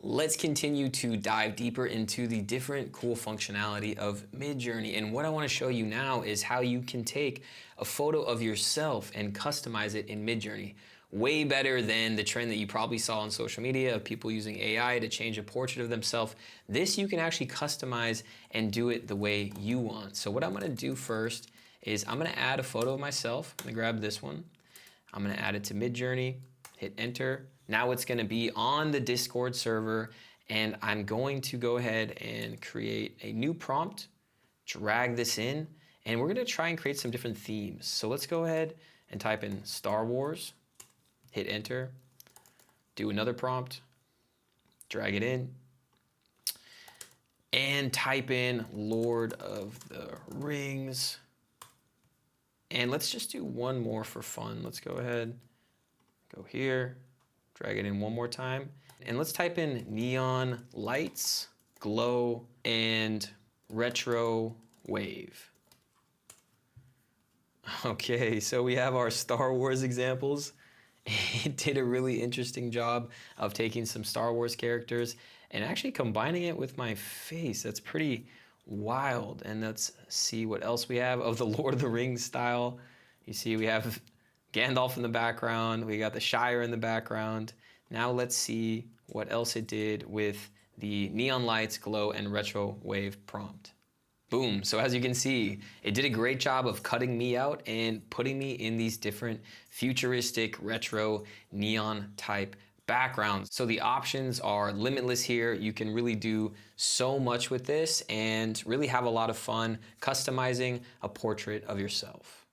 let's continue to dive deeper into the different cool functionality of Midjourney. And what I want to show you now is how you can take a photo of yourself and customize it in Midjourney. Way better than the trend that you probably saw on social media of people using AI to change a portrait of themselves. This you can actually customize and do it the way you want. So what I'm going to do first is I'm going to add a photo of myself. I'm going to grab this one. I'm going to add it to Midjourney, hit enter. Now it's going to be on the Discord server, and I'm going to go ahead and create a new prompt, drag this in, and we're going to try and create some different themes. So let's go ahead and type in Star Wars, hit enter, do another prompt, drag it in, and type in Lord of the Rings. And let's just do one more for fun. Let's go ahead, go here, drag it in one more time. And let's type in neon lights, glow, and retro wave. Okay, so we have our Star Wars examples. It did a really interesting job of taking some Star Wars characters and actually combining it with my face. That's pretty wild. And let's see what else we have of the Lord of the Rings style. You see we have Gandalf in the background, we got the Shire in the background. Now let's see what else it did with the neon lights, glow, and retro wave prompt. Boom, so as you can see, it did a great job of cutting me out and putting me in these different futuristic, retro, neon type backgrounds. So the options are limitless here. You can really do so much with this and really have a lot of fun customizing a portrait of yourself.